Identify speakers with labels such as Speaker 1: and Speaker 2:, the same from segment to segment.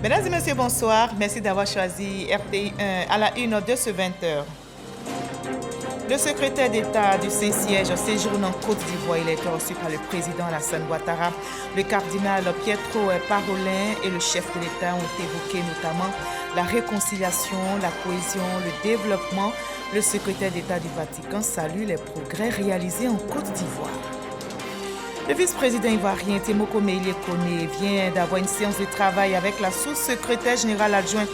Speaker 1: Mesdames et messieurs, bonsoir. Merci d'avoir choisi RTI1 à la une de ce 20h. Le secrétaire d'État du Saint-Siège séjourne en Côte d'Ivoire. Il a été reçu par le président Alassane Ouattara. Le cardinal Pietro Parolin et le chef de l'État ont évoqué notamment la réconciliation, la cohésion, le développement. Le secrétaire d'État du Vatican salue les progrès réalisés en Côte d'Ivoire. Le vice-président ivoirien Temoko Meïlie Koné vient d'avoir une séance de travail avec la sous-secrétaire générale adjointe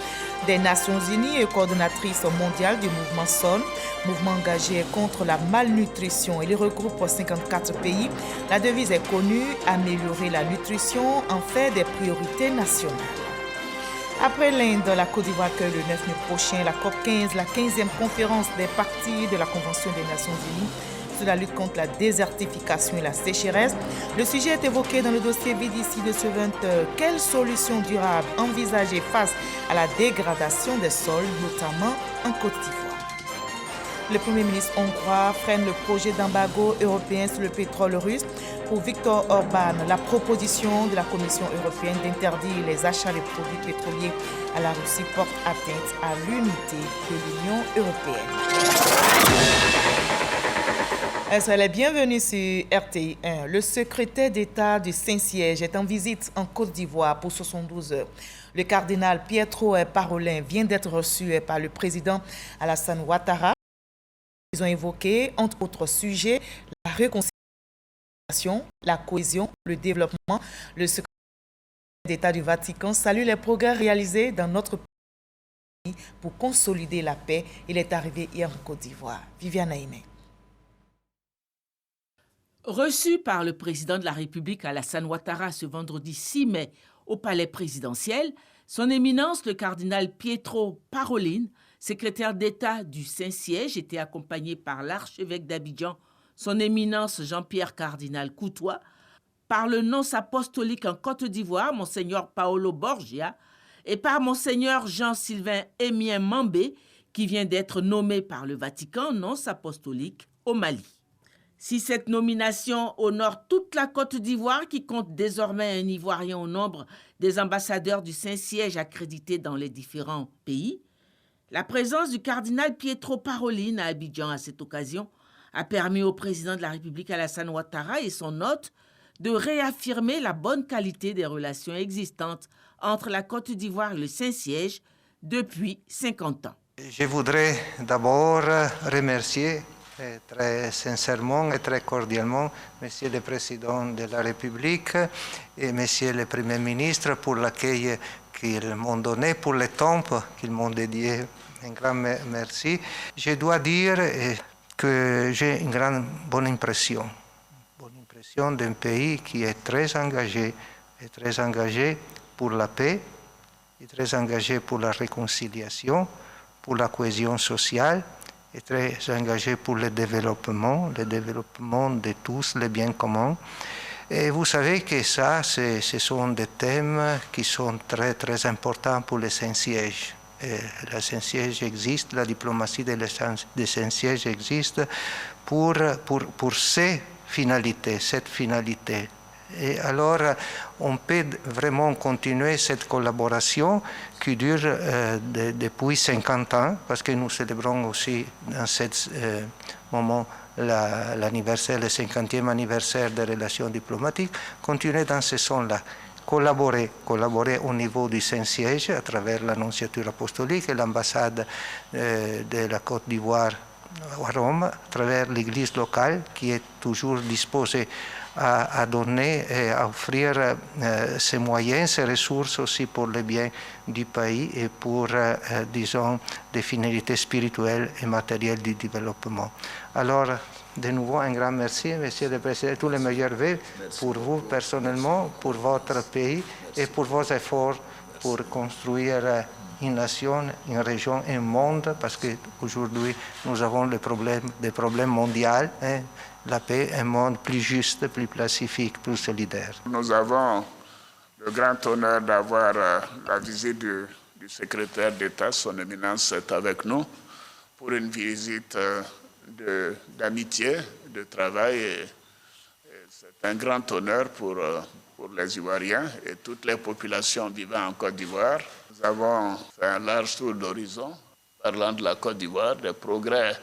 Speaker 1: des Nations Unies et coordonnatrice mondiale du mouvement SOL, mouvement engagé contre la malnutrition. Il regroupe 54 pays. La devise est connue, améliorer la nutrition en fait des priorités nationales. Après l'Inde, la Côte d'Ivoire accueille le 9 mai prochain la COP 15, la 15e conférence des parties de la Convention des Nations Unies sur la lutte contre la désertification et la sécheresse. Le sujet est évoqué dans le dossier BDC de ce 20h. Quelles solutions durables envisager face à la dégradation des sols, notamment en Côte d'Ivoire? Le Premier ministre hongrois freine le projet d'embargo européen sur le pétrole russe. Pour Viktor Orban, la proposition de la Commission européenne d'interdire les achats de produits pétroliers à la Russie porte atteinte à l'unité de l'Union européenne. Soyez les bienvenus sur RTI1. Le secrétaire d'État du Saint-Siège est en visite en Côte d'Ivoire pour 72 heures. Le cardinal Pietro Parolin vient d'être reçu par le président Alassane Ouattara. Ils ont évoqué, entre autres sujets, la réconciliation, la cohésion, le développement. Le secrétaire d'État du Vatican salue les progrès réalisés dans notre pays pour consolider la paix. Il est arrivé hier en Côte d'Ivoire. Viviane Aimé.
Speaker 2: Reçu par le président de la République Alassane Ouattara ce vendredi 6 mai au palais présidentiel, son éminence le cardinal Pietro Parolin, secrétaire d'État du Saint-Siège, était accompagné par l'archevêque d'Abidjan, son éminence Jean-Pierre Cardinal Coutois, par le nonce apostolique en Côte d'Ivoire, Monseigneur Paolo Borgia, et par Monseigneur Jean-Sylvain Émien Mambé, qui vient d'être nommé par le Vatican nonce apostolique au Mali. Si cette nomination honore toute la Côte d'Ivoire, qui compte désormais un Ivoirien au nombre des ambassadeurs du Saint-Siège accrédités dans les différents pays, la présence du cardinal Pietro Parolin à Abidjan à cette occasion a permis au président de la République Alassane Ouattara et son hôte de réaffirmer la bonne qualité des relations existantes entre la Côte d'Ivoire et le Saint-Siège depuis 50 ans.
Speaker 3: Je voudrais d'abord remercier très sincèrement et très cordialement Monsieur le Président de la République et Monsieur le Premier ministre pour l'accueil qu'ils m'ont donné, pour le temps qu'ils m'ont dédié. Un grand merci. Je dois dire que j'ai une grande bonne impression d'un pays qui est très engagé pour la paix, et très engagé pour la réconciliation, pour la cohésion sociale, est très engagé pour le développement de tous les biens communs. Et vous savez que ça, ce sont des thèmes qui sont très, très importants pour le Saint-Siège. Le Saint-Siège existe, la diplomatie de Saint-Siège existe pour cette finalité. Et alors, on peut vraiment continuer cette collaboration qui dure depuis 50 ans, parce que nous célébrons aussi dans ce moment l'anniversaire, le 50e anniversaire des relations diplomatiques, continuer dans ce sens-là. Collaborer au niveau du Saint-Siège à travers l'annonciature apostolique et l'ambassade de la Côte d'Ivoire à Rome, à travers l'Église locale qui est toujours disposée à donner et à offrir ses moyens, ses ressources aussi pour le bien du pays et pour, disons, des finalités spirituelles et matérielles du développement. Alors, de nouveau, un grand merci, Monsieur le Président, tous les meilleurs vœux pour vous personnellement, pour votre pays et pour vos efforts pour construire une nation, une région, un monde, parce qu'aujourd'hui, nous avons des problèmes mondiaux, hein, la paix, un monde plus juste, plus pacifique, plus solidaire.
Speaker 4: Nous avons le grand honneur d'avoir la visite du secrétaire d'État, son éminence est avec nous, pour une visite d'amitié, de travail. Et c'est un grand honneur pour pour les Ivoiriens et toutes les populations vivant en Côte d'Ivoire. Nous avons fait un large tour d'horizon parlant de la Côte d'Ivoire, des progrès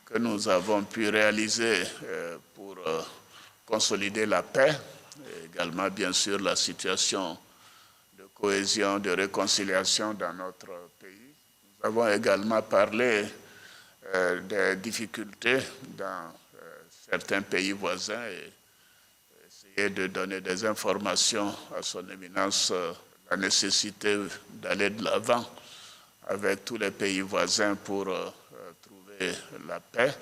Speaker 4: que nous avons pu réaliser pour consolider la paix, et également bien sûr la situation de cohésion, de réconciliation dans notre pays. Nous avons également parlé des difficultés dans certains pays voisins et essayer de donner des informations à son éminence, la nécessité d'aller de l'avant avec tous les pays voisins pour trouver la paix.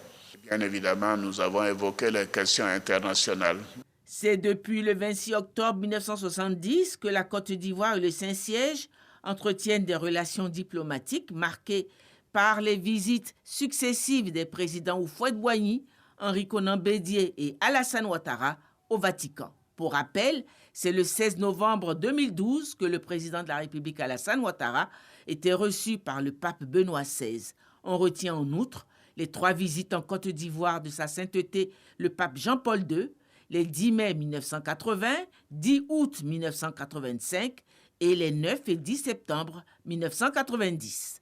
Speaker 4: Bien évidemment, nous avons évoqué les questions internationales.
Speaker 2: C'est depuis le 26 octobre 1970 que la Côte d'Ivoire et le Saint-Siège entretiennent des relations diplomatiques marquées par les visites successives des présidents Houphouët-Boigny, Henri Konan Bédié et Alassane Ouattara au Vatican. Pour rappel, c'est le 16 novembre 2012 que le président de la République Alassane Ouattara était reçu par le pape Benoît XVI. On retient en outre les 3 visites en Côte d'Ivoire de sa sainteté le pape Jean-Paul II, les 10 mai 1980, 10 août 1985 et les 9 et 10 septembre 1990.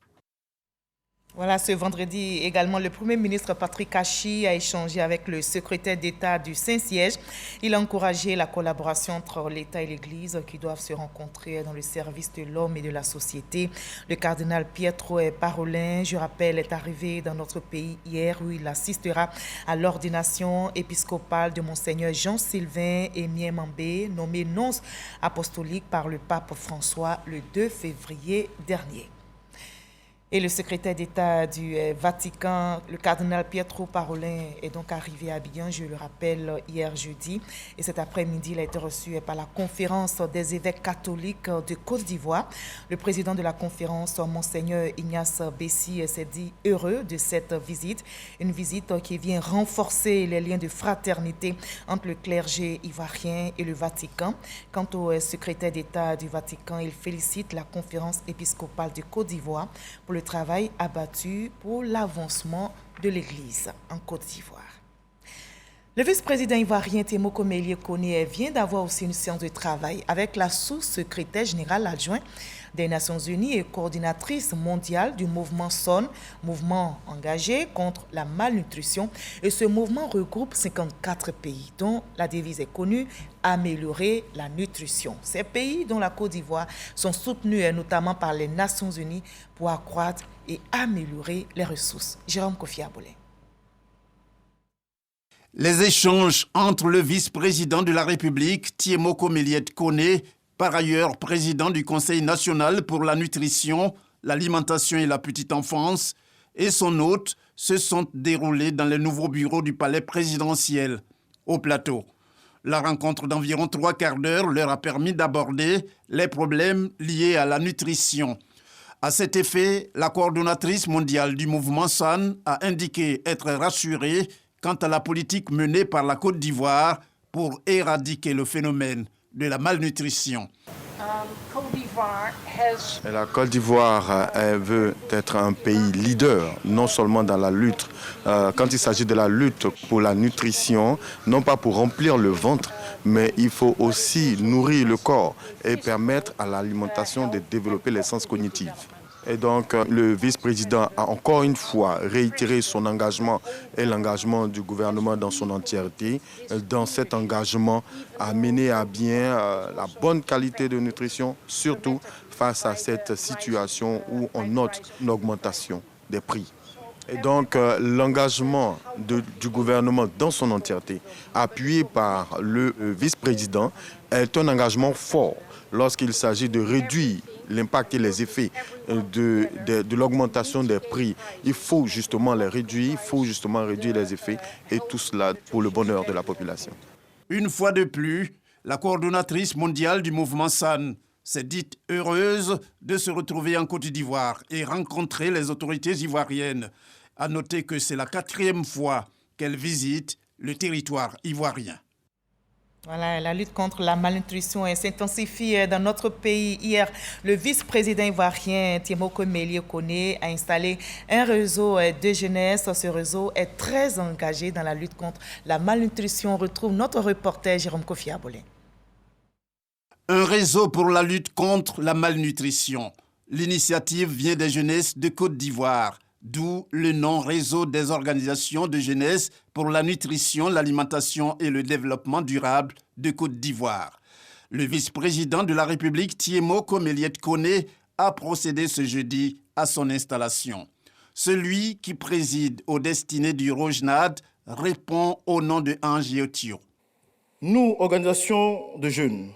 Speaker 1: Voilà, ce vendredi également, le Premier ministre Patrick Achi a échangé avec le secrétaire d'État du Saint-Siège. Il a encouragé la collaboration entre l'État et l'Église qui doivent se rencontrer dans le service de l'homme et de la société. Le cardinal Pietro Parolin, je rappelle, est arrivé dans notre pays hier où il assistera à l'ordination épiscopale de Monseigneur Jean-Sylvain Émien Mambé, nommé nonce apostolique par le pape François le 2 février dernier. Et le secrétaire d'État du Vatican, le cardinal Pietro Parolin, est donc arrivé à Abidjan, je le rappelle, hier jeudi. Et cet après-midi, il a été reçu par la conférence des évêques catholiques de Côte d'Ivoire. Le président de la conférence, Monseigneur Ignace Bessi, s'est dit heureux de cette visite. Une visite qui vient renforcer les liens de fraternité entre le clergé ivoirien et le Vatican. Quant au secrétaire d'État du Vatican, il félicite la conférence épiscopale de Côte d'Ivoire pour le travail abattu pour l'avancement de l'Église en Côte d'Ivoire. Le vice-président ivoirien Témoko Mélié Koné vient d'avoir aussi une séance de travail avec la sous-secrétaire générale adjointe des Nations Unies et coordinatrice mondiale du mouvement SON, mouvement engagé contre la malnutrition. Et ce mouvement regroupe 54 pays, dont la devise est connue, améliorer la nutrition. Ces pays, dont la Côte d'Ivoire, sont soutenus notamment par les Nations Unies pour accroître et améliorer les ressources. Jérôme Kofi Abolé.
Speaker 5: Les échanges entre le vice-président de la République, Témoko Mélié Koné, par ailleurs président du Conseil national pour la nutrition, l'alimentation et la petite enfance, et son hôte se sont déroulés dans le nouveau bureau du palais présidentiel, au plateau. La rencontre d'environ 3 quarts d'heure leur a permis d'aborder les problèmes liés à la nutrition. À cet effet, la coordonnatrice mondiale du mouvement SAN a indiqué être rassurée quant à la politique menée par la Côte d'Ivoire pour éradiquer le phénomène de la malnutrition.
Speaker 6: La Côte d'Ivoire veut être un pays leader, non seulement dans la lutte, quand il s'agit de la lutte pour la nutrition, non pas pour remplir le ventre, mais il faut aussi nourrir le corps et permettre à l'alimentation de développer les sens cognitifs. Et donc, le vice-président a encore une fois réitéré son engagement et l'engagement du gouvernement dans son entièreté, dans cet engagement à mener à bien la bonne qualité de nutrition, surtout face à cette situation où on note une augmentation des prix. Et donc, l'engagement du gouvernement dans son entièreté, appuyé par le vice-président, est un engagement fort lorsqu'il s'agit de réduire l'impact et les effets de l'augmentation des prix. Il faut justement les réduire, il faut justement réduire les effets, et tout cela pour le bonheur de la population.
Speaker 5: Une fois de plus, la coordonnatrice mondiale du mouvement SAN s'est dite heureuse de se retrouver en Côte d'Ivoire et rencontrer les autorités ivoiriennes. À noter que c'est la 4e fois qu'elle visite le territoire ivoirien.
Speaker 1: Voilà, la lutte contre la malnutrition s'intensifie dans notre pays. Hier, le vice-président ivoirien Témoko Mélié Koné a installé un réseau de jeunesse. Ce réseau est très engagé dans la lutte contre la malnutrition. On retrouve notre reporter Jérôme Kofi Abolé.
Speaker 5: Un réseau pour la lutte contre la malnutrition. L'initiative vient des jeunesses de Côte d'Ivoire, d'où le nom Réseau des organisations de jeunesse pour la nutrition, l'alimentation et le développement durable de Côte d'Ivoire. Le vice-président de la République, Thiemo Komeliet Kone, a procédé ce jeudi à son installation. Celui qui préside aux destinées du ROJNAD répond au nom de Angie Otio.
Speaker 7: Nous, organisations de jeunes,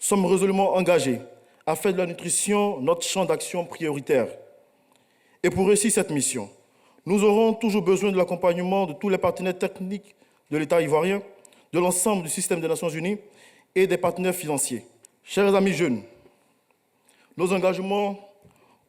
Speaker 7: sommes résolument engagés à faire de la nutrition notre champ d'action prioritaire. Et pour réussir cette mission, nous aurons toujours besoin de l'accompagnement de tous les partenaires techniques de l'État ivoirien, de l'ensemble du système des Nations Unies et des partenaires financiers. Chers amis jeunes, nos engagements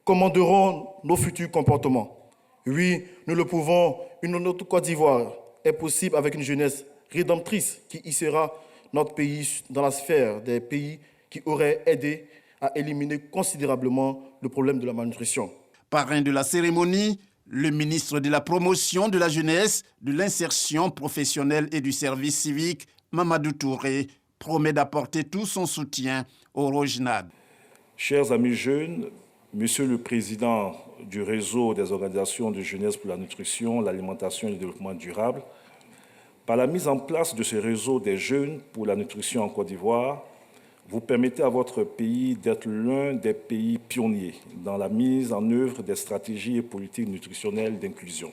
Speaker 7: commanderont nos futurs comportements. Oui, nous le pouvons, une autre Côte d'Ivoire est possible avec une jeunesse rédemptrice qui hissera notre pays dans la sphère des pays qui auraient aidé à éliminer considérablement le problème de la malnutrition.
Speaker 5: Parrain de la cérémonie, le ministre de la Promotion de la Jeunesse, de l'Insertion professionnelle et du Service civique, Mamadou Touré, promet d'apporter tout son soutien au ROJNAD.
Speaker 8: Chers amis jeunes, Monsieur le Président du Réseau des organisations de jeunesse pour la nutrition, l'alimentation et le développement durable, par la mise en place de ce réseau des jeunes pour la nutrition en Côte d'Ivoire, vous permettez à votre pays d'être l'un des pays pionniers dans la mise en œuvre des stratégies et politiques nutritionnelles d'inclusion.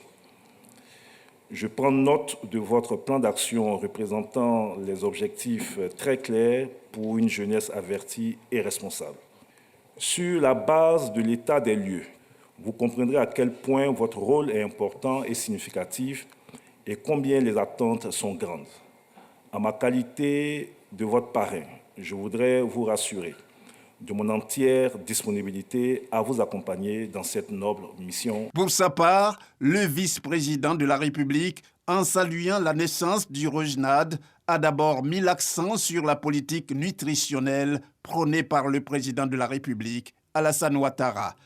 Speaker 8: Je prends note de votre plan d'action représentant les objectifs très clairs pour une jeunesse avertie et responsable. Sur la base de l'état des lieux, vous comprendrez à quel point votre rôle est important et significatif et combien les attentes sont grandes. En ma qualité de votre parrain, je voudrais vous rassurer de mon entière disponibilité à vous accompagner dans cette noble mission.
Speaker 5: Pour sa part, le vice-président de la République, en saluant la naissance du ROJNAD, a d'abord mis l'accent sur la politique nutritionnelle prônée par le président de la République, Alassane Ouattara.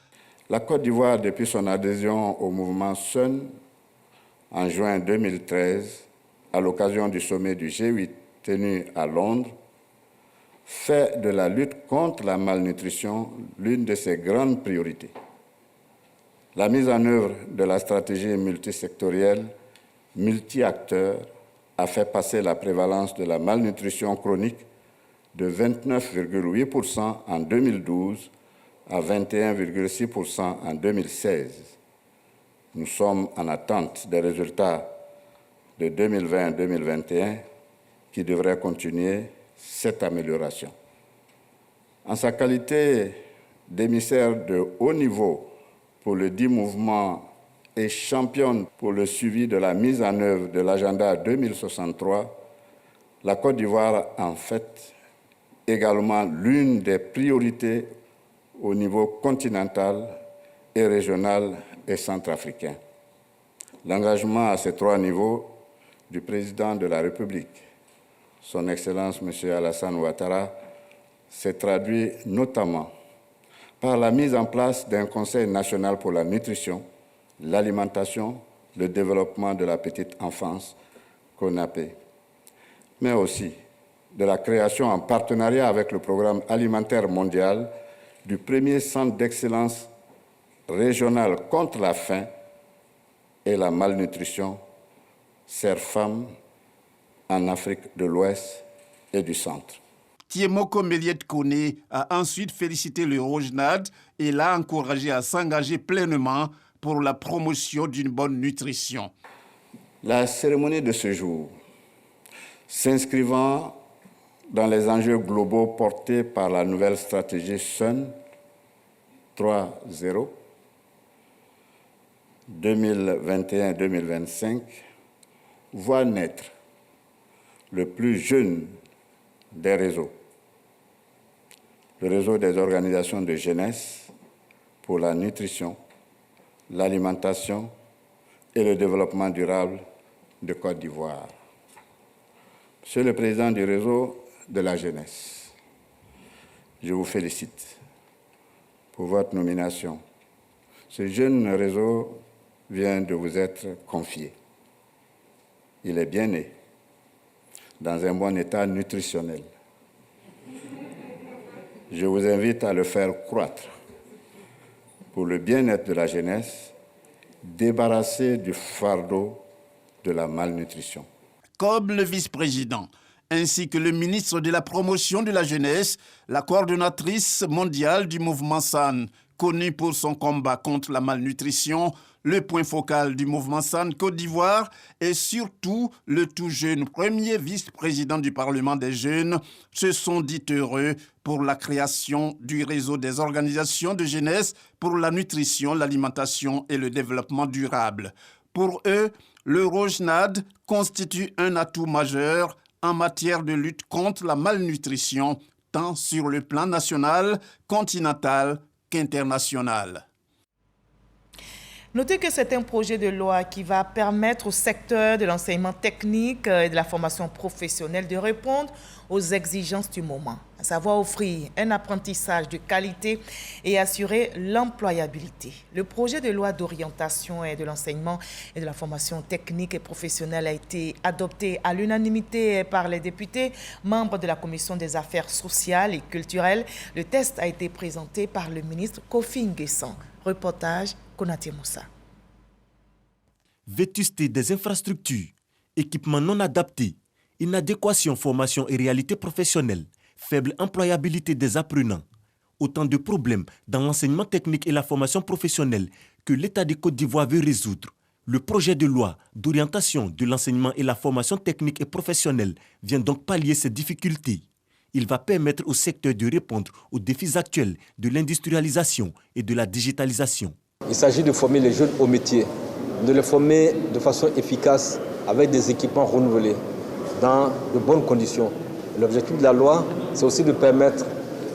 Speaker 9: La Côte d'Ivoire, depuis son adhésion au mouvement SUN en juin 2013, à l'occasion du sommet du G8 tenu à Londres, fait de la lutte contre la malnutrition l'une de ses grandes priorités. La mise en œuvre de la stratégie multisectorielle, multi-acteurs, a fait passer la prévalence de la malnutrition chronique de 29,8% en 2012 à 21,6% en 2016. Nous sommes en attente des résultats de 2020-2021 qui devraient continuer cette amélioration. En sa qualité d'émissaire de haut niveau pour le dit mouvement et championne pour le suivi de la mise en œuvre de l'agenda 2063, la Côte d'Ivoire en fait également l'une des priorités au niveau continental et régional et centrafricain. L'engagement à ces trois niveaux du président de la République, Son Excellence M. Alassane Ouattara, s'est traduit notamment par la mise en place d'un Conseil national pour la nutrition, l'alimentation, le développement de la petite enfance, CONAPE, mais aussi de la création en partenariat avec le Programme alimentaire mondial du premier centre d'excellence régional contre la faim et la malnutrition, CERFAM, en Afrique de l'Ouest et du Centre.
Speaker 5: Thiemo Komeliet Kone a ensuite félicité le ROJNAD et l'a encouragé à s'engager pleinement pour la promotion d'une bonne nutrition.
Speaker 9: La cérémonie de ce jour, s'inscrivant dans les enjeux globaux portés par la nouvelle stratégie SUN 3.0 2021-2025, voit naître le plus jeune des réseaux, le réseau des organisations de jeunesse pour la nutrition, l'alimentation et le développement durable de Côte d'Ivoire. Monsieur le Président du réseau de la jeunesse, je vous félicite pour votre nomination. Ce jeune réseau vient de vous être confié. Il est bien né, dans un bon état nutritionnel. je vous invite à le faire croître pour le bien-être de la jeunesse, débarrassée du fardeau de la malnutrition.
Speaker 5: Comme le vice-président, ainsi que le ministre de la Promotion de la Jeunesse, la coordonnatrice mondiale du mouvement SAN, connue pour son combat contre la malnutrition, le point focal du mouvement SAN Côte d'Ivoire et surtout le tout jeune premier vice-président du Parlement des jeunes se sont dit heureux pour la création du réseau des organisations de jeunesse pour la nutrition, l'alimentation et le développement durable. Pour eux, le ROJNAD constitue un atout majeur en matière de lutte contre la malnutrition, tant sur le plan national, continental qu'international.
Speaker 1: Notez que c'est un projet de loi qui va permettre au secteur de l'enseignement technique et de la formation professionnelle de répondre aux exigences du moment, à savoir offrir un apprentissage de qualité et assurer l'employabilité. Le projet de loi d'orientation et de l'enseignement et de la formation technique et professionnelle a été adopté à l'unanimité par les députés, membres de la Commission des affaires sociales et culturelles. Le texte a été présenté par le ministre Kofi Nguessan. Reportage Konaté Moussa.
Speaker 10: Vétusté des infrastructures, équipements non adaptés, inadéquation formation et réalité professionnelle, faible employabilité des apprenants. Autant de problèmes dans l'enseignement technique et la formation professionnelle que l'État de Côte d'Ivoire veut résoudre. Le projet de loi d'orientation de l'enseignement et la formation technique et professionnelle vient donc pallier ces difficultés. Il va permettre au secteur de répondre aux défis actuels de l'industrialisation et de la digitalisation.
Speaker 11: Il s'agit de former les jeunes au métier, de les former de façon efficace avec des équipements renouvelés, dans de bonnes conditions. L'objectif de la loi, c'est aussi de permettre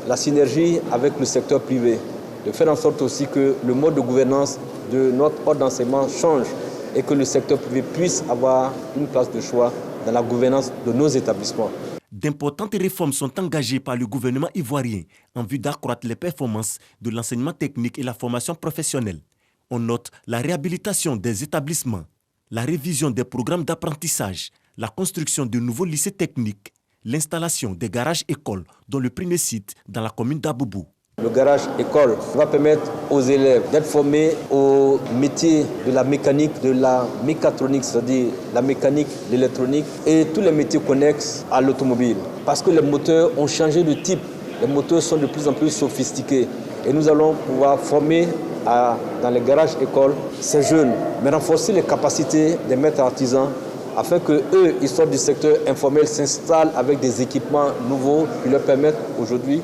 Speaker 11: la synergie avec le secteur privé, de faire en sorte aussi que le mode de gouvernance de notre ordre d'enseignement change et que le secteur privé puisse avoir une place de choix dans la gouvernance de nos établissements.
Speaker 10: D'importantes réformes sont engagées par le gouvernement ivoirien en vue d'accroître les performances de l'enseignement technique et la formation professionnelle. On note la réhabilitation des établissements, la révision des programmes d'apprentissage, la construction de nouveaux lycées techniques, l'installation des garages-écoles, dont le premier site dans la commune d'Aboubou.
Speaker 11: Le garage école va permettre aux élèves d'être formés au métier de la mécanique, de la mécatronique, c'est-à-dire la mécanique, l'électronique et tous les métiers connexes à l'automobile. Parce que les moteurs ont changé de type, les moteurs sont de plus en plus sophistiqués et nous allons pouvoir former dans les garages écoles ces jeunes, mais renforcer les capacités des maîtres artisans afin qu'eux, ils sortent du secteur informel, s'installent avec des équipements nouveaux qui leur permettent aujourd'hui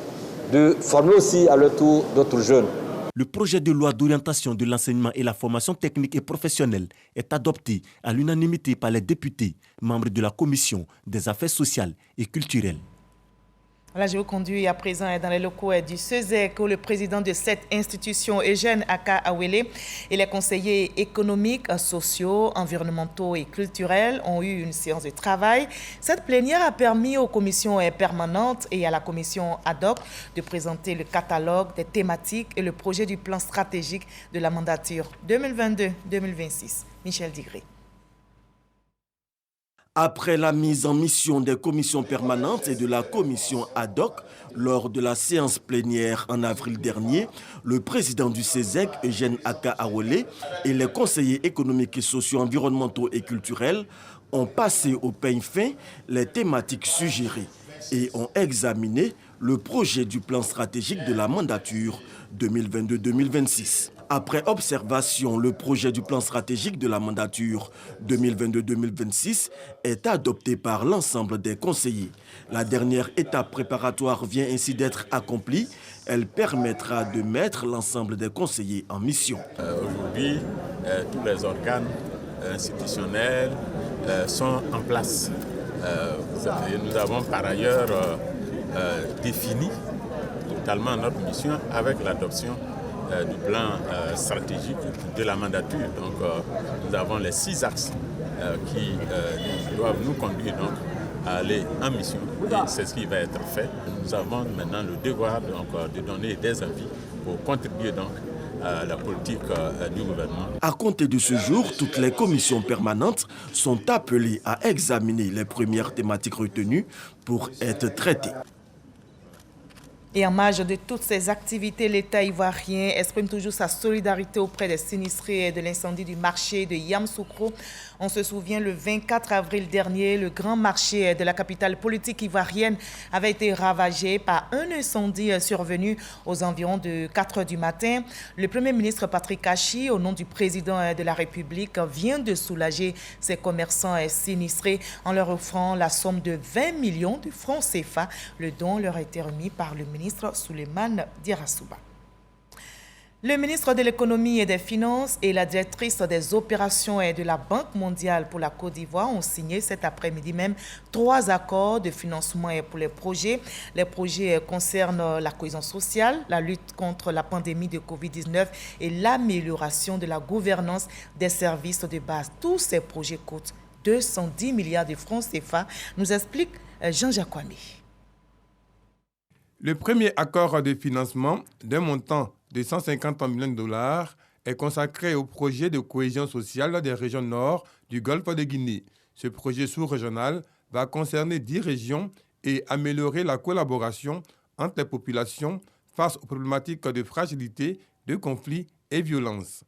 Speaker 11: de former aussi à leur tour d'autres jeunes.
Speaker 10: Le projet de loi d'orientation de l'enseignement et la formation technique et professionnelle est adopté à l'unanimité par les députés, membres de la Commission des affaires sociales et culturelles.
Speaker 1: Là, je vous conduis à présent dans les locaux du CESEC où le président de cette institution, Eugène Aka Awele, et les conseillers économiques, sociaux, environnementaux et culturels ont eu une séance de travail. Cette plénière a permis aux commissions permanentes et à la commission ad hoc de présenter le catalogue des thématiques et le projet du plan stratégique de la mandature 2022-2026. Michel Digré.
Speaker 10: Après la mise en mission des commissions permanentes et de la commission ad hoc, lors de la séance plénière en avril dernier, le président du CESEC, Eugène Aka Awele, et les conseillers économiques et sociaux, environnementaux et culturels ont passé au peigne fin les thématiques suggérées et ont examiné le projet du plan stratégique de la mandature 2022-2026. Après observation, le projet du plan stratégique de la mandature 2022-2026 est adopté par l'ensemble des conseillers. La dernière étape préparatoire vient ainsi d'être accomplie. Elle permettra de mettre l'ensemble des conseillers en mission.
Speaker 12: Aujourd'hui, tous les organes institutionnels sont en place. Nous avons par ailleurs défini totalement notre mission avec l'adoption du plan stratégique de la mandature. Donc nous avons les 6 axes qui doivent nous conduire donc, à aller en mission. Et c'est ce qui va être fait. Nous avons maintenant le devoir donc, de donner des avis pour contribuer donc, à la politique du gouvernement.
Speaker 10: À compter de ce jour, toutes les commissions permanentes sont appelées à examiner les premières thématiques retenues pour être traitées.
Speaker 1: Et en marge de toutes ces activités, l'État ivoirien exprime toujours sa solidarité auprès des sinistrés de l'incendie du marché de Yamoussoukro. On se souvient, le 24 avril dernier, le grand marché de la capitale politique ivoirienne avait été ravagé par un incendie survenu aux environs de 4 heures du matin. Le Premier ministre Patrick Achi, au nom du président de la République, vient de soulager ces commerçants sinistrés en leur offrant la somme de 20 millions de francs CFA. Le don leur a été remis par le ministre Souleymane Dirasouba. Le ministre de l'Économie et des Finances et la directrice des opérations de la Banque mondiale pour la Côte d'Ivoire ont signé cet après-midi même 3 accords de financement pour les projets. Les projets concernent la cohésion sociale, la lutte contre la pandémie de Covid-19 et l'amélioration de la gouvernance des services de base. Tous ces projets coûtent 210 milliards de francs CFA, nous explique Jean-Jacques Kwame.
Speaker 13: Le premier accord de financement d'un montant de 150 millions de dollars est consacré au projet de cohésion sociale des régions nord du Golfe de Guinée. Ce projet sous-régional va concerner 10 régions et améliorer la collaboration entre les populations face aux problématiques de fragilité, de conflits et violences.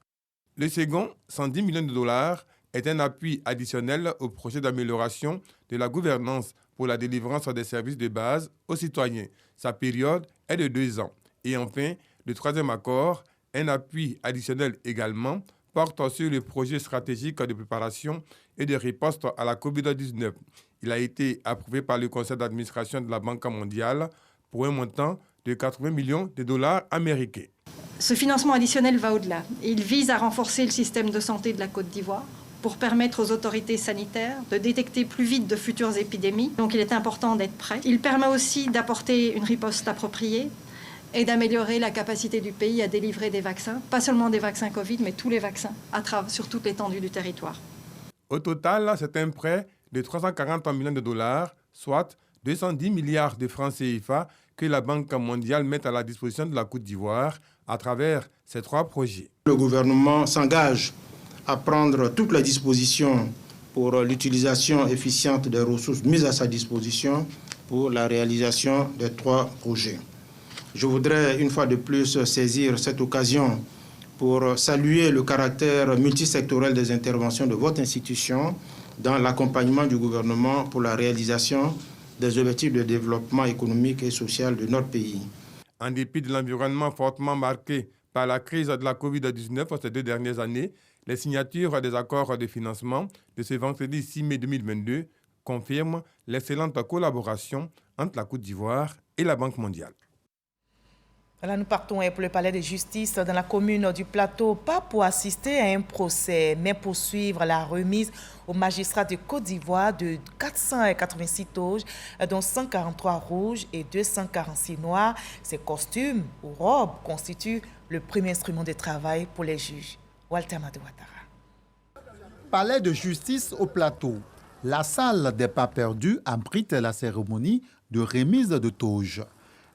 Speaker 13: Le second, 110 millions de dollars, est un appui additionnel au projet d'amélioration de la gouvernance pour la délivrance des services de base aux citoyens. Sa période est de 2 ans. Et enfin, le troisième accord, un appui additionnel également, porte sur le projet stratégique de préparation et de riposte à la COVID-19. Il a été approuvé par le conseil d'administration de la Banque mondiale pour un montant de 80 millions de dollars américains.
Speaker 14: Ce financement additionnel va au-delà. Il vise à renforcer le système de santé de la Côte d'Ivoire pour permettre aux autorités sanitaires de détecter plus vite de futures épidémies. Donc il est important d'être prêt. Il permet aussi d'apporter une riposte appropriée et d'améliorer la capacité du pays à délivrer des vaccins, pas seulement des vaccins Covid, mais tous les vaccins sur toute l'étendue du territoire.
Speaker 13: Au total, c'est un prêt de 340 millions de dollars, soit 210 milliards de francs CFA que la Banque mondiale met à la disposition de la Côte d'Ivoire à travers ces 3 projets.
Speaker 15: Le gouvernement s'engage à prendre toutes les dispositions pour l'utilisation efficiente des ressources mises à sa disposition pour la réalisation des 3 projets. Je voudrais une fois de plus saisir cette occasion pour saluer le caractère multisectoriel des interventions de votre institution dans l'accompagnement du gouvernement pour la réalisation des objectifs de développement économique et social de notre pays.
Speaker 13: En dépit de l'environnement fortement marqué par la crise de la COVID-19 ces 2 dernières années, les signatures des accords de financement de ce vendredi 6 mai 2022 confirment l'excellente collaboration entre la Côte d'Ivoire et la Banque mondiale.
Speaker 1: Là, nous partons pour le palais de justice dans la commune du Plateau, pas pour assister à un procès, mais pour suivre la remise aux magistrats de Côte d'Ivoire de 486 toges, dont 143 rouges et 246 noirs. Ces costumes ou robes constituent le premier instrument de travail pour les juges. Walter Madouatara.
Speaker 16: Palais de justice au Plateau. La salle des pas perdus abrite la cérémonie de remise de toges.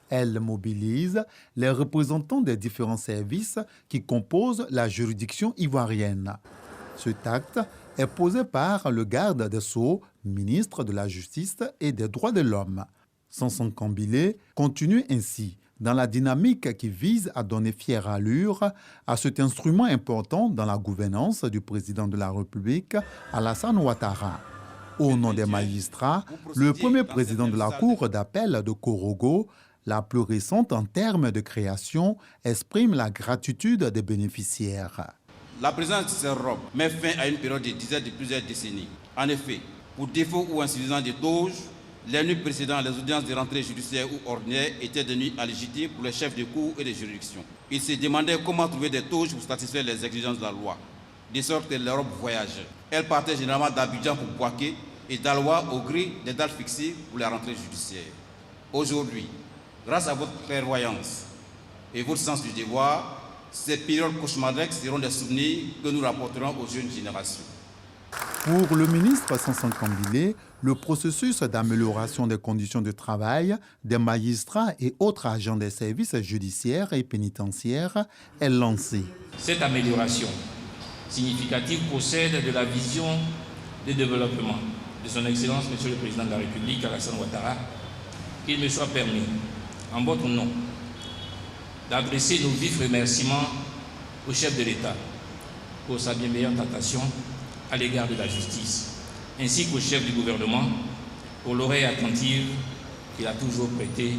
Speaker 16: Elle mobilise les représentants des différents services qui composent la juridiction ivoirienne. Cet acte est posé par le garde des Sceaux, ministre de la Justice et des Droits de l'Homme. Sanson Kambilé continue ainsi dans la dynamique qui vise à donner fière allure à cet instrument important dans la gouvernance du président de la République, Alassane Ouattara. Au nom des magistrats, le premier président de la Cour d'appel de Korogo, la plus récente en termes de création, exprime la gratitude des bénéficiaires.
Speaker 17: La présence de ces robes met fin à une période de dizaines de plusieurs décennies. En effet, pour défaut ou insuffisance des toges, les nuits précédant les audiences de rentrée judiciaire ou ordinaire étaient des nuits allégitimes pour les chefs de cour et de juridiction. Ils se demandaient comment trouver des toges pour satisfaire les exigences de la loi, de sorte que les robes voyageaient. Elles partaient généralement d'Abidjan pour Bouaké et d'Aloua au gré des dates fixées pour la rentrée judiciaire. Aujourd'hui, grâce à votre clairvoyance et votre sens du devoir, ces périodes cauchemardesques seront des souvenirs que nous rapporterons aux jeunes générations.
Speaker 16: Pour le ministre Sanson Kambilé, le processus d'amélioration des conditions de travail des magistrats et autres agents des services judiciaires et pénitentiaires est lancé.
Speaker 18: Cette amélioration significative procède de la vision de développement de son Excellence, Monsieur le Président de la République, Alassane Ouattara, qu'il me soit permis en votre nom, d'adresser nos vifs remerciements au chef de l'État pour sa bienveillante attention à l'égard de la justice, ainsi qu'au chef du gouvernement pour l'oreille attentive qu'il a toujours prêtée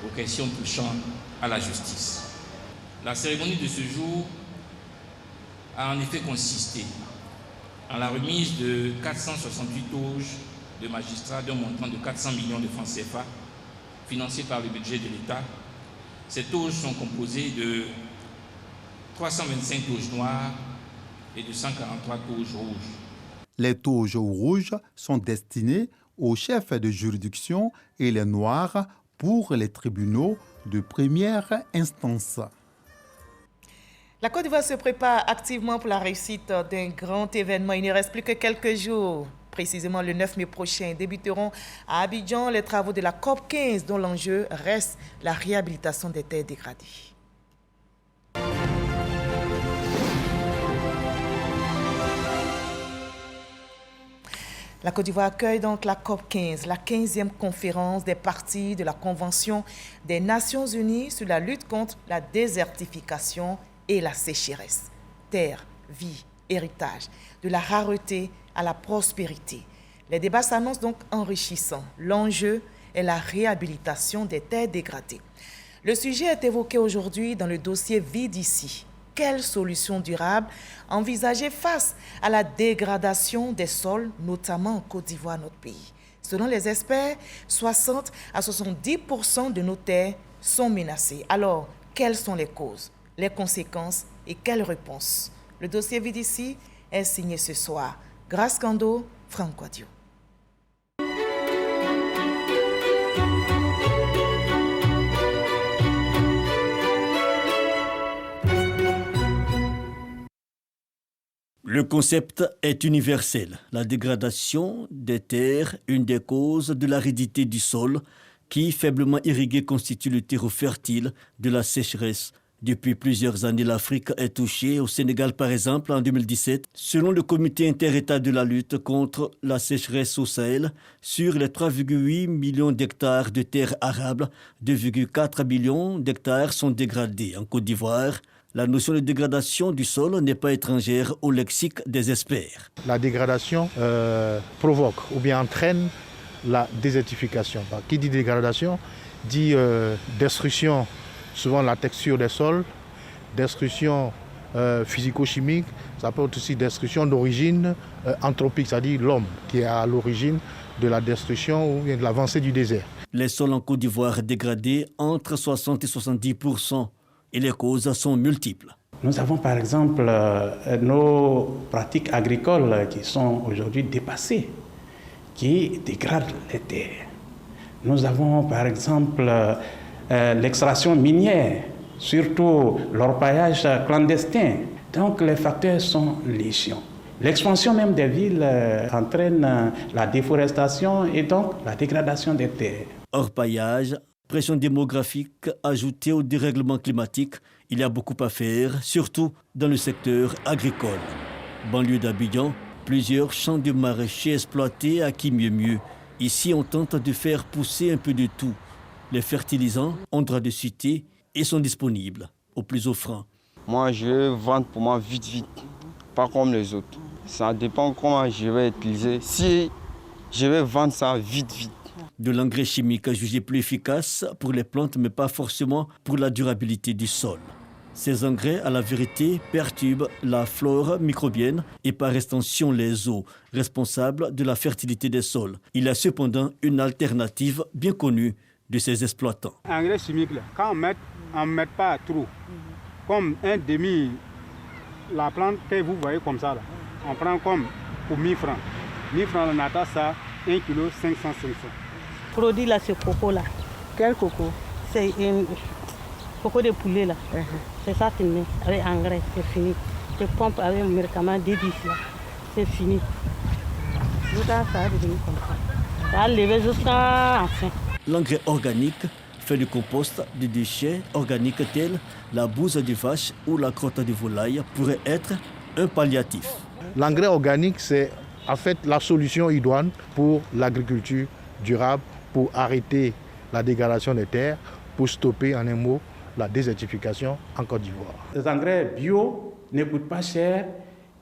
Speaker 18: aux questions touchant à la justice. La cérémonie de ce jour a en effet consisté en la remise de 468 auges de magistrats d'un montant de 400 millions de francs CFA, financés par le budget de l'État. Ces auges sont composées de 325 auges noires et de 143 auges rouges.
Speaker 16: Les auges rouges sont destinées aux chefs de juridiction et les noires pour les tribunaux de première instance.
Speaker 1: La Côte d'Ivoire se prépare activement pour la réussite d'un grand événement. Il ne reste plus que quelques jours. Précisément le 9 mai prochain, débuteront à Abidjan les travaux de la COP 15 dont l'enjeu reste la réhabilitation des terres dégradées. La Côte d'Ivoire accueille donc la COP 15, la 15e conférence des parties de la Convention des Nations Unies sur la lutte contre la désertification et la sécheresse. Terre, vie, héritage, de la rareté à la prospérité. Les débats s'annoncent donc enrichissants. L'enjeu est la réhabilitation des terres dégradées. Le sujet est évoqué aujourd'hui dans le dossier Vie d'ici. Quelles solutions durables envisager face à la dégradation des sols, notamment en Côte d'Ivoire, notre pays? Selon les experts, 60 à 70% de nos terres sont menacées. Alors, quelles sont les causes, les conséquences et quelles réponses? Le dossier Vie d'ici est signé ce soir. Grace Kando, Franck Wadio.
Speaker 19: Le concept est universel. La dégradation des terres, une des causes de l'aridité du sol, qui, faiblement irrigué, constitue le terreau fertile de la sécheresse. Depuis plusieurs années, l'Afrique est touchée. Au Sénégal, par exemple, en 2017, selon le comité interétat de la lutte contre la sécheresse au Sahel, sur les 3,8 millions d'hectares de terres arables, 2,4 millions d'hectares sont dégradés. En Côte d'Ivoire, la notion de dégradation du sol n'est pas étrangère au lexique des experts.
Speaker 20: La dégradation provoque ou bien entraîne la désertification. Qui dit dégradation dit destruction, souvent la texture des sols, destruction physico-chimique, ça peut être aussi destruction d'origine anthropique, c'est-à-dire l'homme qui est à l'origine de la destruction ou bien de l'avancée du désert.
Speaker 19: Les sols en Côte d'Ivoire dégradés entre 60 et 70%. Et les causes sont multiples.
Speaker 21: Nous avons par exemple nos pratiques agricoles qui sont aujourd'hui dépassées, qui dégradent les terres. Nous avons par exemple l'extraction minière, surtout l'orpaillage clandestin. Donc les facteurs sont légion. L'expansion même des villes entraîne la déforestation et donc la dégradation des terres.
Speaker 19: Orpaillage, pression démographique ajoutée au dérèglement climatique, il y a beaucoup à faire, surtout dans le secteur agricole. Banlieue d'Abidjan, plusieurs champs de maraîchers exploités à qui mieux. Ici, on tente de faire pousser un peu de tout. Les fertilisants ont droit de cité et sont disponibles au plus offrant.
Speaker 22: Moi, je vais vendre pour moi vite, pas comme les autres. Ça dépend comment je vais utiliser. Si je vais vendre ça vite.
Speaker 19: De l'engrais chimique jugé plus efficace pour les plantes, mais pas forcément pour la durabilité du sol. Ces engrais, à la vérité, perturbent la flore microbienne et par extension les eaux, responsables de la fertilité des sols. Il y a cependant une alternative bien connue de ces exploitants.
Speaker 23: Engrais chimique, quand on ne met pas trop, comme un demi, la plante que vous voyez comme ça, là, on prend comme pour 1000 francs. 1000 francs, on attache ça, 1 kg 500.
Speaker 24: Produit là, ce coco là.
Speaker 23: Quel coco?
Speaker 24: C'est un coco de poulet là. C'est ça tu mets avec engrais, c'est fini. Tu pompes avec un médicament D10 là, c'est fini. Tout ça va devenir comme ça. Ça va lever jusqu'à la fin.
Speaker 19: L'engrais organique fait du compost des déchets organiques tels la bouse de vache ou la crotte de volaille pourrait être un palliatif.
Speaker 20: L'engrais organique, c'est en fait la solution idoine pour l'agriculture durable, pour arrêter la dégradation des terres, pour stopper en un mot la désertification en Côte d'Ivoire.
Speaker 21: Les engrais bio ne coûtent pas cher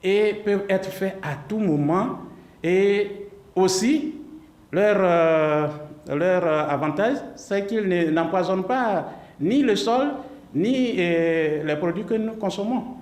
Speaker 21: et peuvent être faits à tout moment. Et aussi, leur avantage, c'est qu'ils n'empoisonnent pas ni le sol, ni les produits que nous consommons.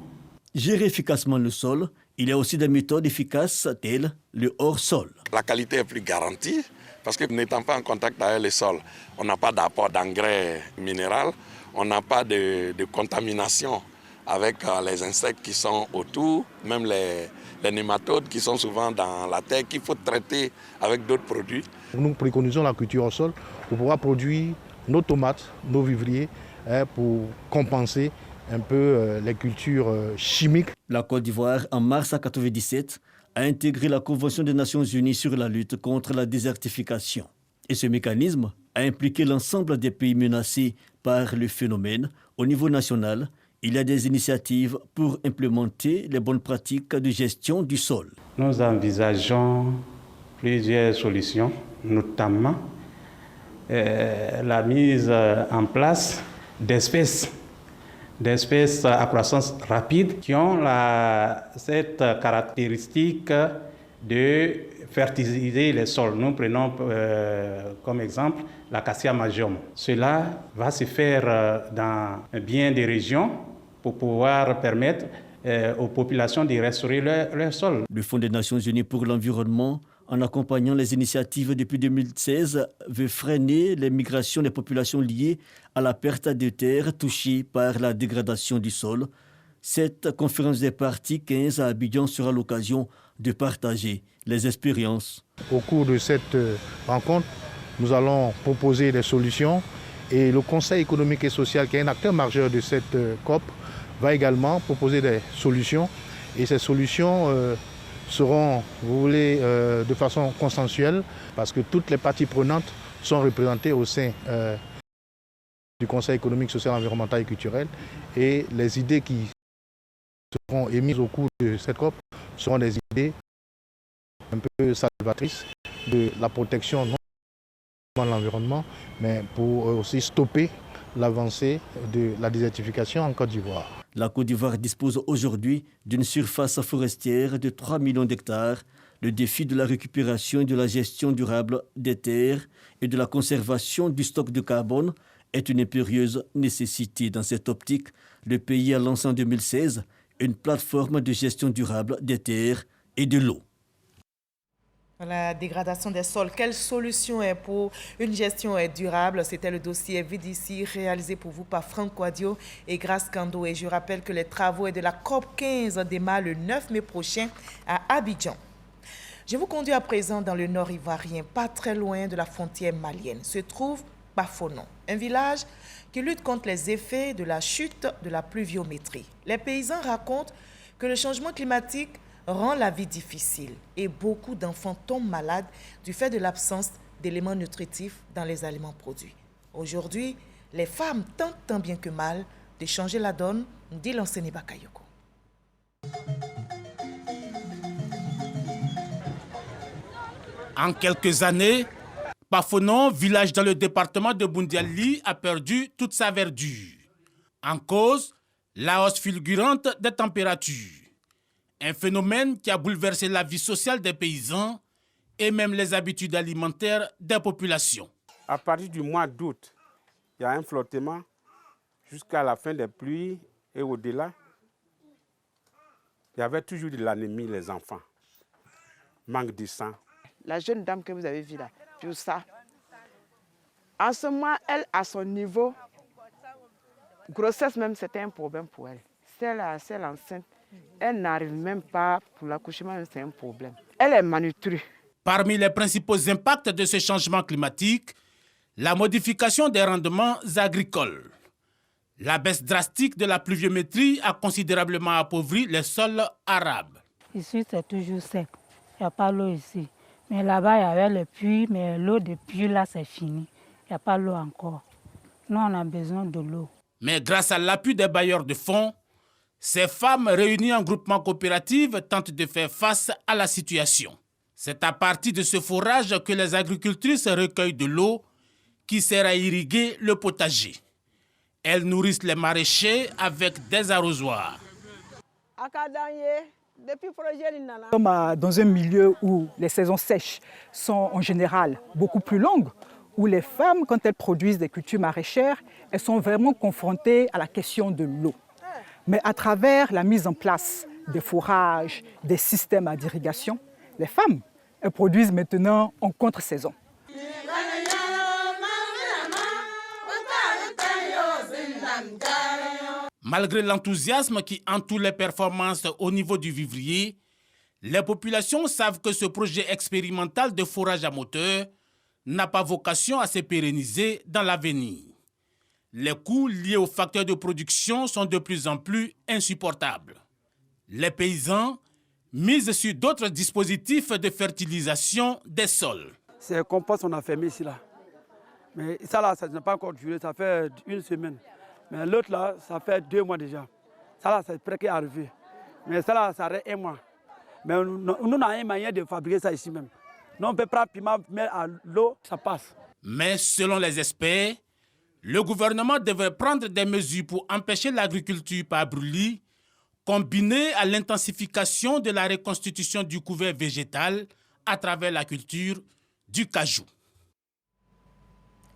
Speaker 19: Gérer efficacement le sol, il y a aussi des méthodes efficaces telles le hors-sol.
Speaker 2: La qualité est plus garantie parce que n'étant pas en contact avec le sol, on n'a pas d'apport d'engrais minéral, on n'a pas de contamination avec les insectes qui sont autour, même les nématodes qui sont souvent dans la terre qu'il faut traiter avec d'autres produits.
Speaker 20: Nous préconisons la culture au sol pour pouvoir produire nos tomates, nos vivriers, pour compenser un peu les cultures chimiques.
Speaker 19: La Côte d'Ivoire, en mars 1997, a intégré la Convention des Nations Unies sur la lutte contre la désertification. Et ce mécanisme a impliqué l'ensemble des pays menacés par le phénomène. Au niveau national, il y a des initiatives pour implémenter les bonnes pratiques de gestion du sol.
Speaker 21: Nous envisageons plusieurs solutions, notamment la mise en place d'espèces à croissance rapide qui ont cette caractéristique de fertiliser les sols. Nous prenons comme exemple l'acacia majum. Cela va se faire dans bien des régions pour pouvoir permettre aux populations de restaurer leur sol.
Speaker 19: Le Fonds des Nations Unies pour l'environnement, en accompagnant les initiatives depuis 2016, veut freiner les migrations des populations liées à la perte de terres touchées par la dégradation du sol. Cette conférence des parties 15 à Abidjan sera l'occasion de partager les expériences.
Speaker 20: Au cours de cette rencontre, nous allons proposer des solutions et le Conseil économique et social, qui est un acteur majeur de cette COP, va également proposer des solutions. Et ces solutions seront, vous voulez, de façon consensuelle, parce que toutes les parties prenantes sont représentées au sein du Conseil économique, social, environnemental et culturel. Et les idées qui seront émises au cours de cette COP seront des idées un peu salvatrices de la protection non seulement de l'environnement, mais pour aussi stopper l'avancée de la désertification en Côte d'Ivoire.
Speaker 19: La Côte d'Ivoire dispose aujourd'hui d'une surface forestière de 3 millions d'hectares. Le défi de la récupération et de la gestion durable des terres et de la conservation du stock de carbone est une impérieuse nécessité. Dans cette optique, le pays a lancé en 2016 une plateforme de gestion durable des terres et de l'eau.
Speaker 1: La dégradation des sols, quelle solution est pour une gestion durable? C'était le dossier Vide ici, réalisé pour vous par Franck Quadio et Grace Kando. Et je rappelle que les travaux de la COP 15 démarrent le 9 mai prochain à Abidjan. Je vous conduis à présent dans le nord ivoirien, pas très loin de la frontière malienne. Se trouve Bafonon, un village qui lutte contre les effets de la chute de la pluviométrie. Les paysans racontent que le changement climatique rend la vie difficile et beaucoup d'enfants tombent malades du fait de l'absence d'éléments nutritifs dans les aliments produits. Aujourd'hui, les femmes tentent tant bien que mal de changer la donne, dit l'enseigne Bakayoko.
Speaker 3: En quelques années, Bafonon, village dans le département de Boundiali, a perdu toute sa verdure. En cause, la hausse fulgurante des températures. Un phénomène qui a bouleversé la vie sociale des paysans et même les habitudes alimentaires des populations.
Speaker 23: À partir du mois d'août, il y a un flottement jusqu'à la fin des pluies et au-delà. Il y avait toujours de l'anémie, les enfants. Manque de sang.
Speaker 4: La jeune dame que vous avez vue là, tout ça. En ce moment, elle, à son niveau, grossesse même, c'était un problème pour elle. Celle enceinte, elle n'arrive même pas pour l'accouchement, c'est un problème. Elle est malnutrie.
Speaker 3: Parmi les principaux impacts de ce changement climatique, la modification des rendements agricoles. La baisse drastique de la pluviométrie a considérablement appauvri les sols arables.
Speaker 6: Ici, c'est toujours sec. Il n'y a pas l'eau ici. Mais là-bas, il y avait le puits, mais l'eau de puits, là, c'est fini. Il n'y a pas l'eau encore. Nous, on a besoin de l'eau.
Speaker 3: Mais grâce à l'appui des bailleurs de fonds, ces femmes réunies en groupement coopératif tentent de faire face à la situation. C'est à partir de ce forage que les agricultrices recueillent de l'eau qui sert à irriguer le potager. Elles nourrissent les maraîchers avec des arrosoirs.
Speaker 5: Nous sommes dans un milieu où les saisons sèches sont en général beaucoup plus longues, où les femmes, quand elles produisent des cultures maraîchères, elles sont vraiment confrontées à la question de l'eau. Mais à travers la mise en place des fourrages, des systèmes d'irrigation, les femmes, elles produisent maintenant en contre-saison.
Speaker 3: Malgré l'enthousiasme qui entoure les performances au niveau du vivrier, les populations savent que ce projet expérimental de forage à moteur n'a pas vocation à se pérenniser dans l'avenir. Les coûts liés aux facteurs de production sont de plus en plus insupportables. Les paysans misent sur d'autres dispositifs de fertilisation des sols.
Speaker 7: C'est un compost qu'on a fait ici là. Mais ça là, ça n'a pas encore duré, ça fait une semaine. Mais l'autre là, ça fait 2 mois déjà. Ça là, c'est prêt à arriver. Mais ça là, ça reste 1 mois. Mais nous avons un moyen de fabriquer ça ici même. Nous, on peut prendre piment, mettre à l'eau, ça passe.
Speaker 3: Mais selon les experts, le gouvernement devrait prendre des mesures pour empêcher l'agriculture par brûlis, combinée à l'intensification de la reconstitution du couvert végétal à travers la culture du cajou.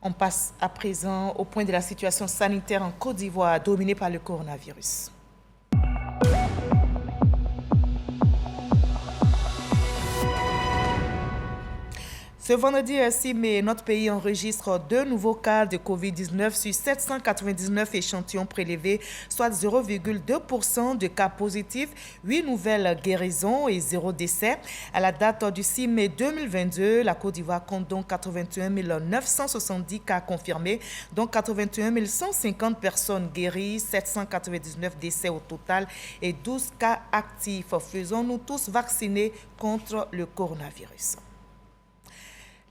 Speaker 1: On passe à présent au point de la situation sanitaire en Côte d'Ivoire dominée par le coronavirus. Ce vendredi 6 mai, notre pays enregistre 2 nouveaux cas de Covid-19 sur 799 échantillons prélevés, soit 0,2% de cas positifs, 8 nouvelles guérisons et 0 décès. À la date du 6 mai 2022, la Côte d'Ivoire compte donc 81 970 cas confirmés, dont 81 150 personnes guéries, 799 décès au total et 12 cas actifs. Faisons-nous tous vacciner contre le coronavirus.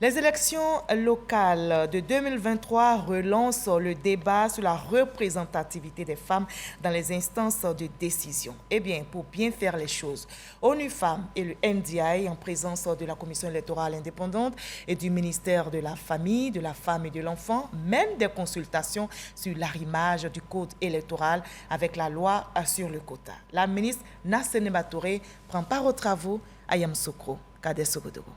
Speaker 1: Les élections locales de 2023 relancent le débat sur la représentativité des femmes dans les instances de décision. Eh bien, pour bien faire les choses, ONU Femmes et le NDI, en présence de la Commission électorale indépendante et du ministère de la Famille, de la Femme et de l'Enfant, mènent des consultations sur l'arrimage du code électoral avec la loi sur le quota. La ministre Nassene Touré prend part aux travaux à Yamoussoukro, Kader Sogodoro.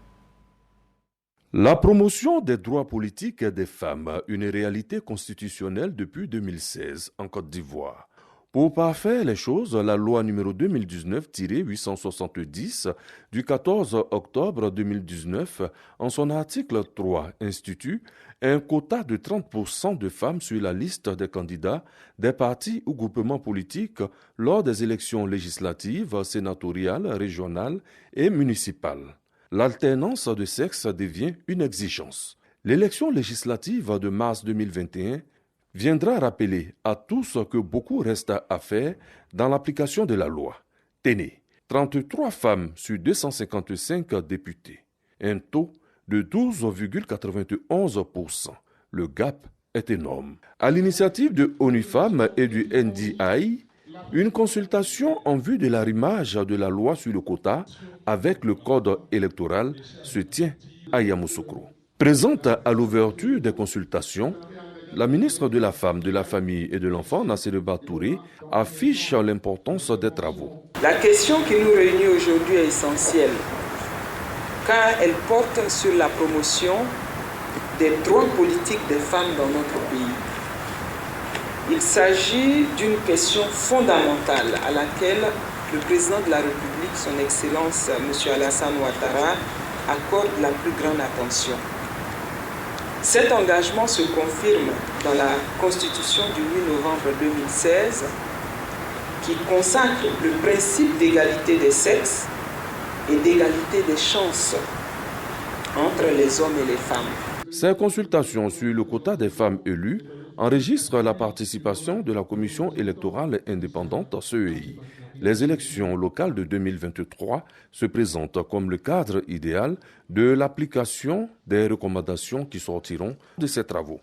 Speaker 8: La promotion des droits politiques des femmes, une réalité constitutionnelle depuis 2016 en Côte d'Ivoire. Pour parfaire les choses, la loi numéro 2019-870 du 14 octobre 2019, en son article 3, institue un quota de 30% de femmes sur la liste des candidats des partis ou groupements politiques lors des élections législatives, sénatoriales, régionales et municipales. L'alternance de sexe devient une exigence. L'élection législative de mars 2021 viendra rappeler à tous que beaucoup reste à faire dans l'application de la loi. Tenez, 33 femmes sur 255 députés, un taux de 12,91%. Le gap est énorme. À l'initiative de ONU Femmes et du NDI, une consultation en vue de l'arrimage de la loi sur le quota avec le code électoral se tient à Yamoussoukro. Présente à l'ouverture des consultations, la ministre de la Femme, de la Famille et de l'Enfant, Nassene Touré, affiche l'importance des travaux.
Speaker 9: La question qui nous réunit aujourd'hui est essentielle car elle porte sur la promotion des droits politiques des femmes dans notre pays. Il s'agit d'une question fondamentale à laquelle le président de la République, son Excellence M. Alassane Ouattara, accorde la plus grande attention. Cet engagement se confirme dans la Constitution du 8 novembre 2016 qui consacre le principe d'égalité des sexes et d'égalité des chances entre les hommes et les femmes.
Speaker 8: Ces consultations sur le quota des femmes élues enregistrent la participation de la Commission électorale indépendante CEI. Les élections locales de 2023 se présentent comme le cadre idéal de l'application des recommandations qui sortiront de ces travaux.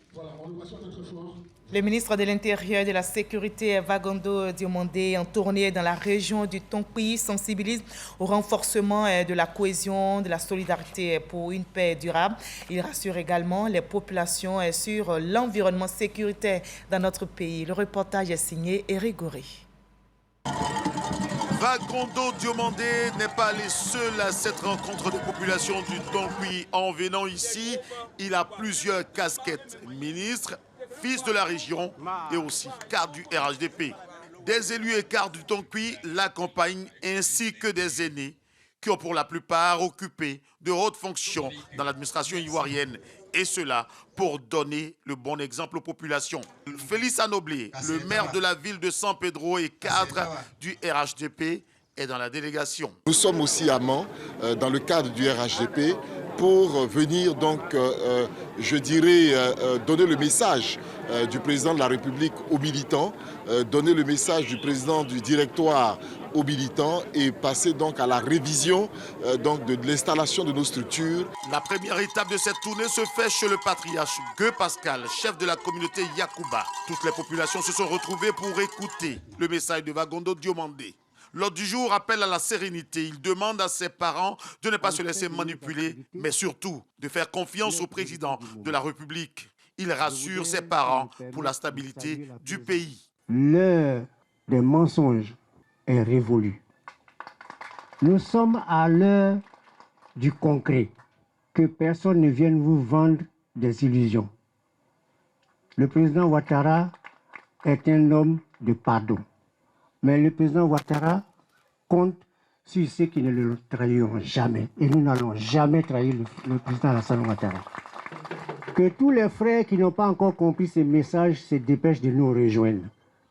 Speaker 1: Le ministre de l'Intérieur et de la Sécurité, Vagondo Diomandé, en tournée dans la région du Tonkpi, sensibilise au renforcement de la cohésion, de la solidarité pour une paix durable. Il rassure également les populations sur l'environnement sécuritaire dans notre pays. Le reportage est signé Eric Goré.
Speaker 10: Vagondo Diomandé n'est pas le seul à cette rencontre des populations du Tonkpi. En venant ici, il a plusieurs casquettes. Ministre, fils de la région et aussi cadre du RHDP. Des élus et cadres du Tonkpi l'accompagnent ainsi que des aînés qui ont pour la plupart occupé de hautes fonctions dans l'administration ivoirienne. Et cela pour donner le bon exemple aux populations. Félix Anoblé, le maire de la ville de San Pedro et cadre du RHDP, est dans la délégation.
Speaker 11: Nous sommes aussi à Mans, dans le cadre du RHDP, pour venir donc, je dirais, donner le message du président de la République aux militants, donner le message du président du directoire aux militants et passer donc à la révision donc de l'installation de nos structures.
Speaker 10: La première étape de cette tournée se fait chez le patriarche Gueux Pascal, chef de la communauté Yakuba. Toutes les populations se sont retrouvées pour écouter le message de Vagondo Diomandé. L'ordre du jour appelle à la sérénité. Il demande à ses parents de ne pas se laisser manipuler, mais surtout de faire confiance au président de la République. Il rassure ses parents pour la stabilité du pays.
Speaker 12: L'heure des mensonges est révolue. Nous sommes à l'heure du concret. Que personne ne vienne vous vendre des illusions. Le président Ouattara est un homme de pardon. Mais le président Ouattara compte sur ceux qui ne le trahiront jamais. Et nous n'allons jamais trahir le président Alassane Ouattara. Que tous les frères qui n'ont pas encore compris ces messages se dépêchent de nous rejoindre.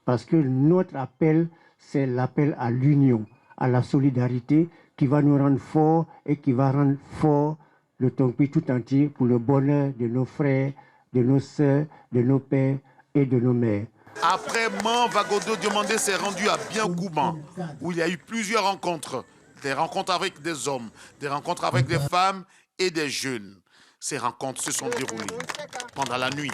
Speaker 12: Parce que notre appel, c'est l'appel à l'union, à la solidarité qui va nous rendre forts et qui va rendre fort le Tonkpi tout entier pour le bonheur de nos frères, de nos sœurs, de nos pères et de nos mères.
Speaker 10: Après Mans, Vagondo Diomandé s'est rendu à Biankouman, où il y a eu plusieurs rencontres. Des rencontres avec des hommes, des rencontres avec des femmes et des jeunes. Ces rencontres se sont déroulées pendant la nuit.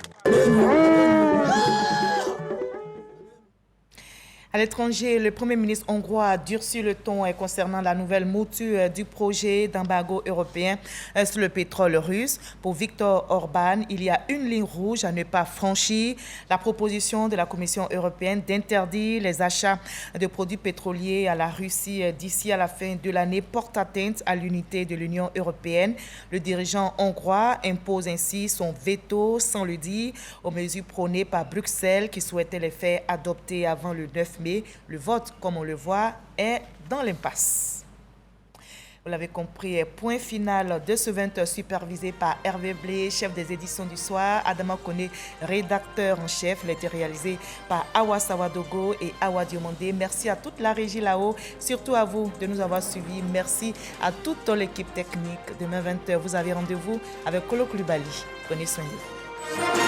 Speaker 1: À l'étranger, le Premier ministre hongrois a durci le ton concernant la nouvelle mouture du projet d'embargo européen sur le pétrole russe. Pour Viktor Orban, il y a une ligne rouge à ne pas franchir. La proposition de la Commission européenne d'interdire les achats de produits pétroliers à la Russie d'ici à la fin de l'année porte atteinte à l'unité de l'Union européenne. Le dirigeant hongrois impose ainsi son veto, sans le dire, aux mesures prônées par Bruxelles qui souhaitait les faire adopter avant le 9 mai. Le vote, comme on le voit, est dans l'impasse. Vous l'avez compris, point final de ce 20h supervisé par Hervé Blé, chef des éditions du soir, Adama Kone, rédacteur en chef. Il a été réalisé par Awa Sawadogo et Awa Diomandé. Merci à toute la régie là-haut, surtout à vous de nous avoir suivis. Merci à toute l'équipe technique. Demain 20h, vous avez rendez-vous avec Kolo Koulibaly. Prenez soin de vous.